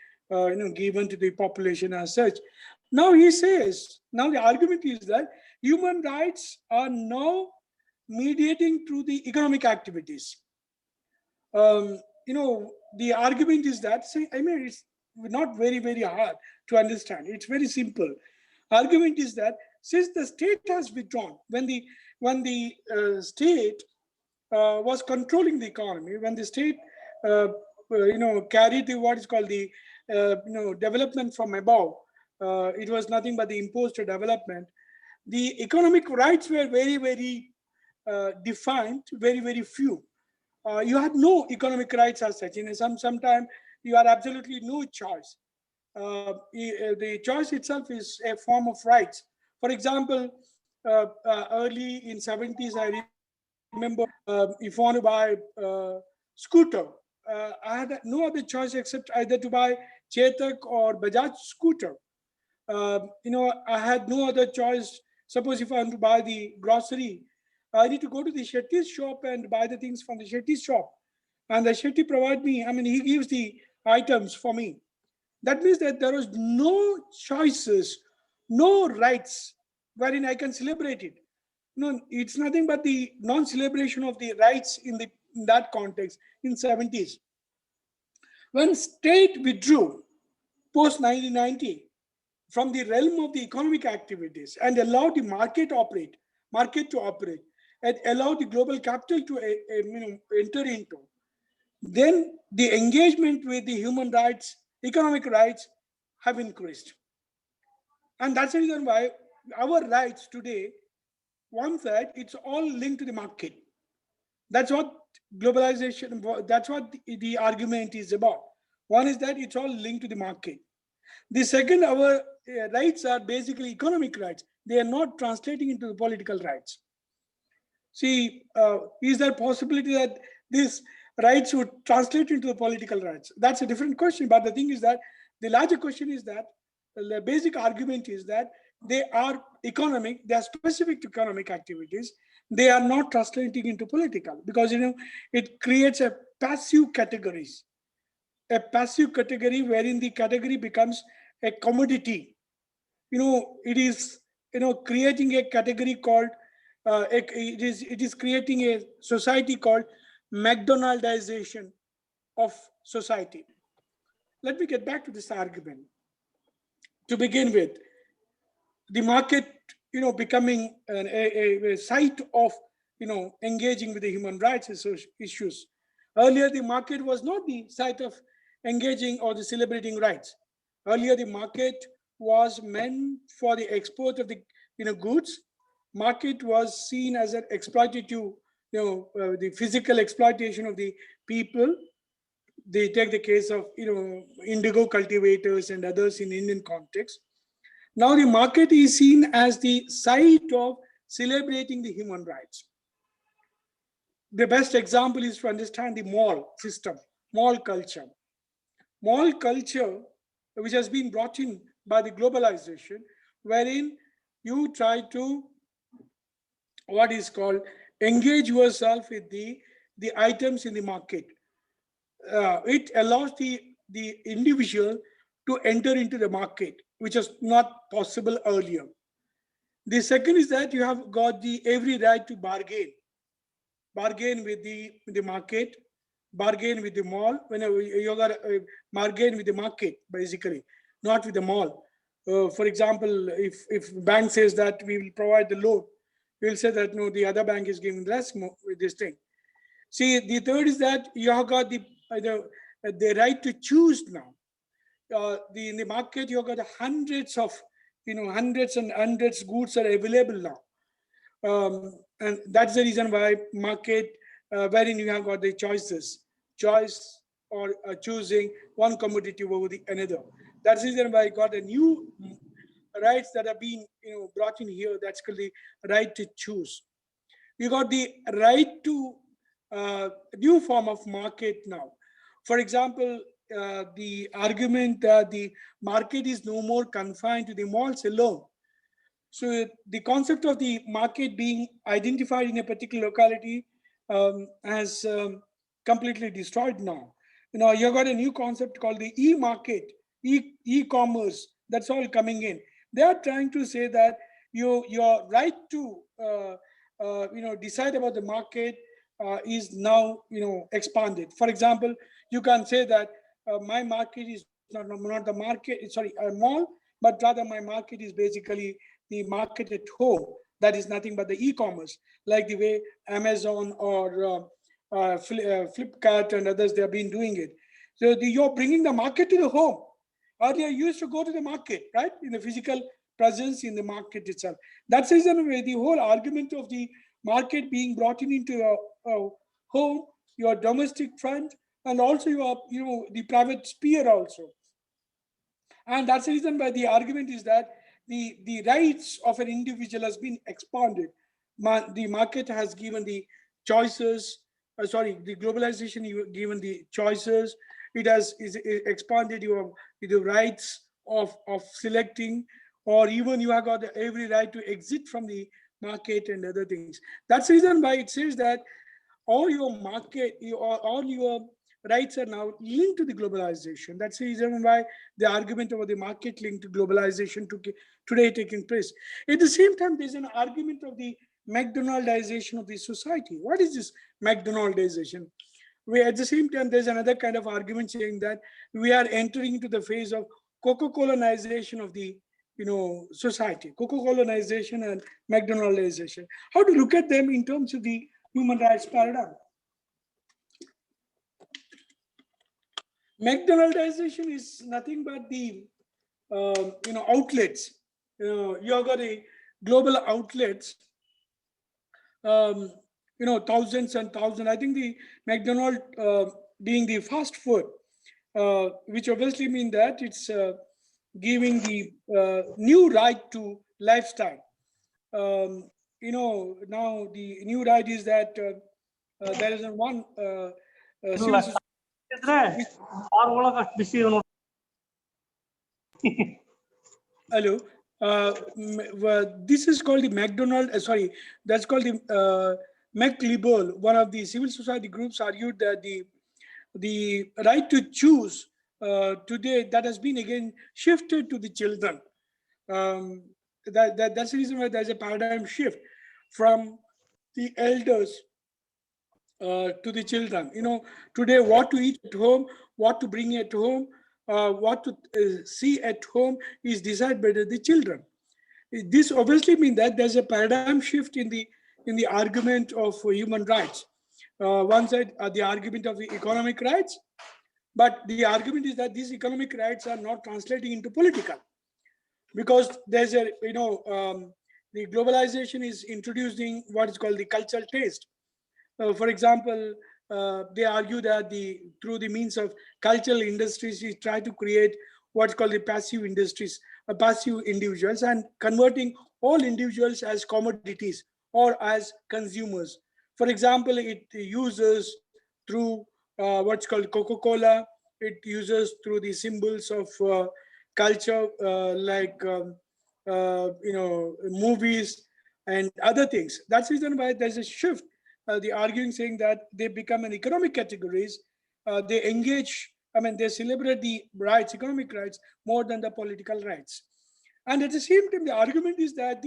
given to the population as such. Now he says, now the argument is that human rights are now mediating through the economic activities. The argument is that, it's not very, very hard to understand. It's very simple. Argument is that since the state has withdrawn, when the state was controlling the economy, when the state carried the what is called the development from above, it was nothing but the imposed development. The economic rights were very, very defined, very, very few. You had no economic rights as such. Sometimes you had absolutely no choice. The choice itself is a form of rights. For example, early in 70s, I remember if you want to buy scooter, I had no other choice except either to buy Chetak or Bajaj scooter. I had no other choice. Suppose if I want to buy the grocery, I need to go to the Shetty's shop and buy the things from the Shetty's shop. And the Shetty provide me, he gives the items for me. That means that there was no choices, no rights wherein I can celebrate it. No, it's nothing but the non-celebration of the rights in that context in 70s. When state withdrew post 1990 from the realm of the economic activities and allowed the market to operate, and allowed the global capital to enter into, then the engagement with the human rights, economic rights have increased. And that's the reason why our rights today, one side, it's all linked to the market. That's what globalization, that's what the argument is about. One is that it's all linked to the market. The second, our rights are basically economic rights. They are not translating into the political rights. See, is there a possibility that these rights would translate into the political rights? That's a different question. But the thing is that the larger question is that the basic argument is that they are economic, they are specific to economic activities. They are not translating into political, because it creates a passive categories. A passive category wherein the category becomes a commodity. It is creating a category called it is creating a society called McDonaldization of society. Let me get back to this argument. To begin with, the market becoming a site of engaging with the human rights issues. Earlier, the market was not the site of engaging or the celebrating rights. Earlier, the market was meant for the export of the goods. Market was seen as an exploitative, the physical exploitation of the people. They take the case of indigo cultivators and others in Indian context. Now the market is seen as the site of celebrating the human rights. The best example is to understand the mall system, mall culture. Mall culture, which has been brought in by the globalization, wherein you try to, what is called, engage yourself with the items in the market. It allows the individual to enter into the market, which was not possible earlier. The second is that you have got every right to bargain with the market, bargain with the mall. Whenever you got to bargain with the market, basically, not with the mall. For example, if bank says that we will provide the loan, we will say that no, the other bank is giving less with this thing. See, the third is that you have got the right to choose now. In the market, you have got hundreds and hundreds goods are available now. And that's the reason why market, wherein you have got the choice or choosing one commodity over the another. That's the reason why I got a new rights that have been brought in here. That's called the right to choose. You got the right to new form of market now. For example, the argument that the market is no more confined to the malls alone. So the concept of the market being identified in a particular locality has completely destroyed now. You've got a new concept called the e-market, e-commerce, that's all coming in. They are trying to say that your right to decide about the market is now expanded. For example, you can say that my market is not the market, sorry, a mall, but rather my market is basically the market at home. That is nothing but the e-commerce, like the way Amazon or Flipkart and others, they have been doing it. So you're bringing the market to the home. Earlier, you used to go to the market, right? In the physical presence in the market itself. That's the reason why the whole argument of the market being brought into your home, your domestic front, and also your, the private sphere also. And that's the reason why the argument is that the rights of an individual has been expanded. The market has given the choices, the globalization given the choices. It has expanded your rights of selecting, or even you have got every right to exit from the market and other things. That's the reason why it says that all your market, all your rights are now linked to the globalization. That's the reason why the argument about the market linked to globalization today taking place. At the same time, there's an argument of the McDonaldization of the society. What is this McDonaldization? Where at the same time, there's another kind of argument saying that we are entering into the phase of Coca-Colanization of the society, Coca-Colanization and McDonaldization. How to look at them in terms of the human rights paradigm? McDonaldization is nothing but the outlets. You have got a global outlets. Thousands and thousands. I think the McDonald's being the fast food, which obviously means that it's giving the new right to lifestyle. Now the new right is that there is one civil society. Hello. This is called the McDonald. That's called the McLibel. One of the civil society groups argued that the right to choose today that has been again shifted to the children. That's the reason why there's a paradigm shift from the elders to the children. Today what to eat at home, what to bring at home, what to see at home is decided by the children. This obviously means that there's a paradigm shift in the argument of human rights. One side, the argument of the economic rights, but the argument is that these economic rights are not translating into political, because there's a the globalization is introducing what is called the cultural taste. For example, they argue that through the means of cultural industries, we try to create what's called the passive industries, passive individuals, and converting all individuals as commodities or as consumers. For example, it uses through what's called Coca-Cola. It uses through the symbols of culture, like movies and other things. That's the reason why there's a shift. The arguing saying that they become an economic categories. They engage. They celebrate the rights, economic rights, more than the political rights. And at the same time, the argument is that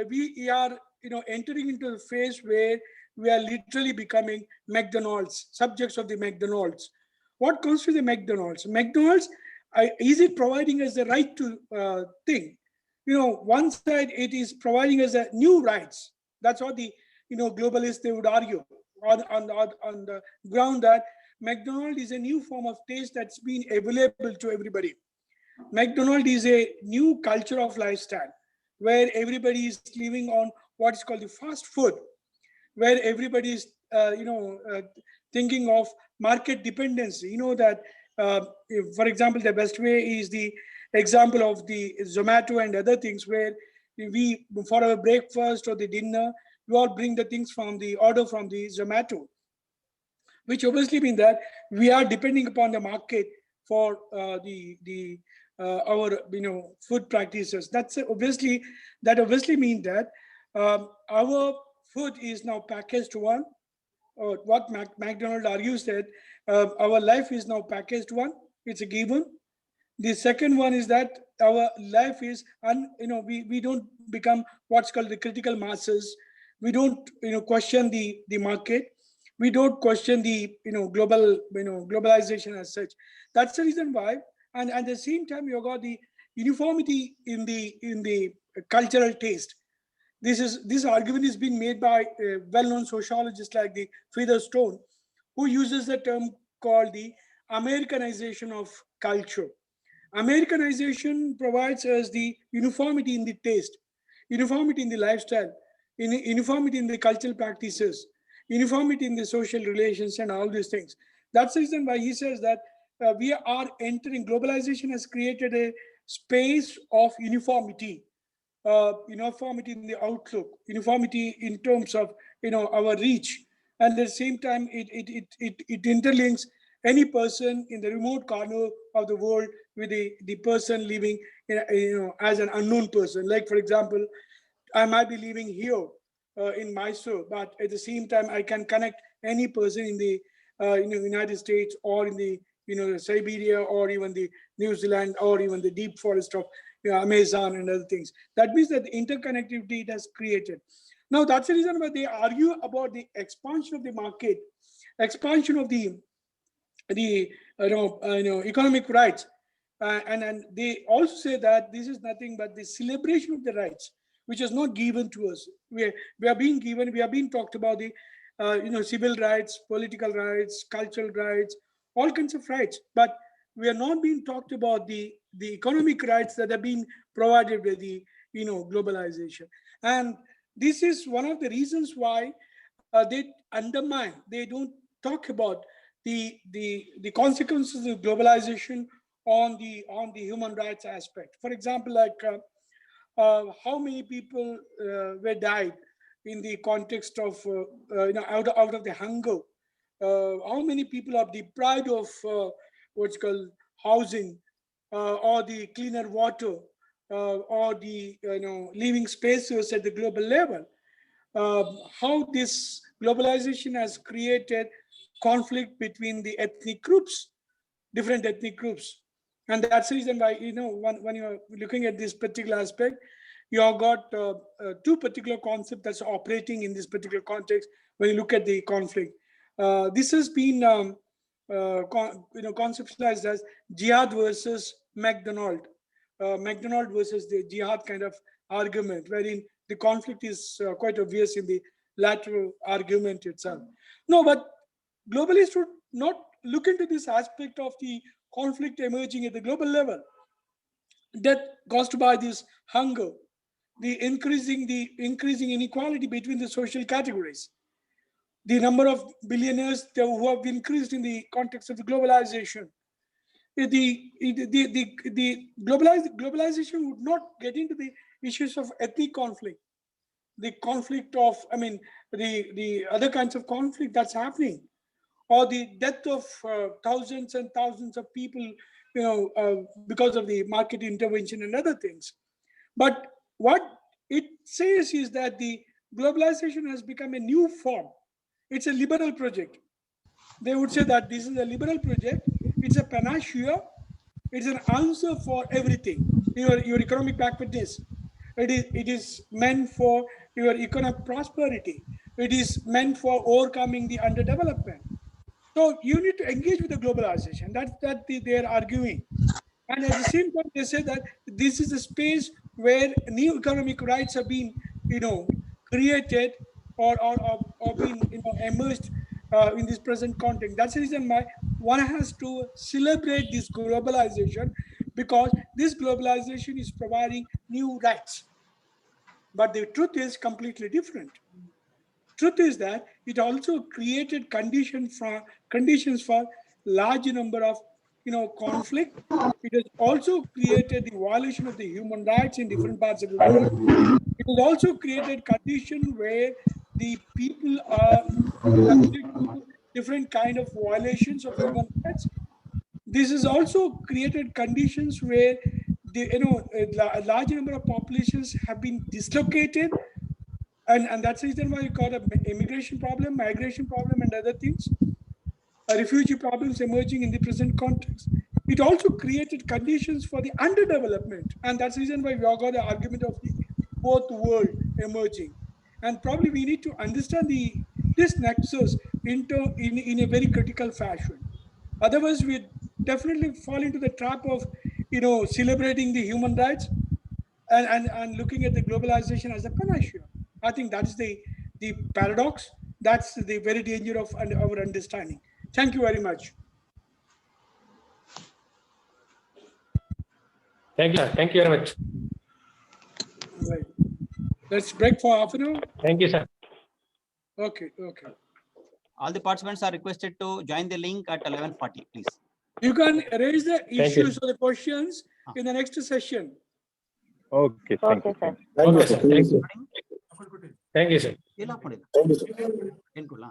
we are entering into a phase where we are literally becoming McDonald's, subjects of the McDonald's. What constitutes the McDonald's? McDonald's, is it providing us the right to think? One side, it is providing us a new rights. That's what the globalists, they would argue on the ground that McDonald's is a new form of taste that's been available to everybody. McDonald's is a new culture of lifestyle where everybody is living on what is called the fast food, where everybody is thinking of market dependency. That for example, the best way is the example of the Zomato and other things, where we, for our breakfast or the dinner, we all bring the things from the order from the Zomato, which obviously means that we are depending upon the market for our food practices. That obviously means that our food is now packaged one. What McDonald argues that our life is now packaged one. It's a given. The second one is that our life is, we don't become what's called the critical masses. We don't question the market. We don't question the globalization as such. That's the reason why. And at the same time, you got the uniformity in the cultural taste. This argument is being made by well-known sociologists like the Featherstone, who uses the term called the Americanization of culture. Americanization provides us the uniformity in the taste, uniformity in the lifestyle, uniformity in the cultural practices, uniformity in the social relations and all these things. That's the reason why he says that we are entering, globalization has created space of uniformity, uniformity in the outlook, uniformity in terms of our reach, and at the same time it interlinks any person in the remote corner of the world with the person living as an unknown person. Like for example, I might be living here in Mysore, but at the same time I can connect any person in the United States, or in the Siberia, or even the New Zealand, or even the deep forest of Amazon and other things. That means that the interconnectivity it has created. Now that's the reason why they argue about the expansion of the market, expansion of the economic rights, and they also say that this is nothing but the celebration of the rights, which is not given to us. We are being given, we are being talked about the civil rights, political rights, cultural rights, all kinds of rights, but we are not being talked about the economic rights that have been provided by the globalization. And this is one of the reasons why they undermine, they don't talk about the consequences of globalization on the human rights aspect. For example, like how many people were died in the context of out of the hunger. How many people are deprived of what's called housing, or the cleaner water, or the living spaces at the global level. How this globalization has created conflict between the ethnic groups, different ethnic groups. And that's the reason why, when you're looking at this particular aspect, you have got two particular concepts that's operating in this particular context when you look at the conflict. This has been conceptualized as jihad versus McDonald. McDonald versus the jihad kind of argument, wherein the conflict is quite obvious in the lateral argument itself. No, but globalists should not look into this aspect of the conflict emerging at the global level. Death caused by this hunger, the increasing inequality between the social categories, the number of billionaires who have increased in the context of the globalization. The globalization would not get into the issues of ethnic conflict, the conflict of, the other kinds of conflict that's happening, or the death of thousands and thousands of people, because of the market intervention and other things. But what it says is that the globalization has become a new form. It's a liberal project. They would say that this is a liberal project. It's a panacea. It's an answer for everything. Your economic backwardness. It is meant for your economic prosperity. It is meant for overcoming the underdevelopment. So you need to engage with the globalization. That's they are arguing. And at the same time, they say that this is a space where new economic rights have been, created or been, emerged in this present context. That's the reason why one has to celebrate this globalization, because this globalization is providing new rights. But the truth is completely different. Truth is that it also created conditions for large number of conflict. It has also created the violation of the human rights in different parts of the world. It has also created conditions where the people are subject to different kind of violations of human rights. This has also created conditions where a large number of populations have been dislocated. And that's the reason why you got an immigration problem, migration problem, and other things, refugee problems emerging in the present context. It also created conditions for the underdevelopment. And that's the reason why we all got the argument of the fourth world emerging. And probably we need to understand this nexus in a very critical fashion. Otherwise, we definitely fall into the trap of, celebrating the human rights and looking at the globalization as a panacea. I think that is the paradox. That's the very danger of our understanding. Thank you very much. Thank you, sir. Thank you very much. Right. Let's break for half an hour. Thank you, sir. Okay. All the participants are requested to join the link at 11:40, please. You can raise the you. issues or the questions in the next session. Okay, thank you. Okay, sir. Thank you. Thank you, sir. ಏನ್ ಕೊಡ್ಲಾ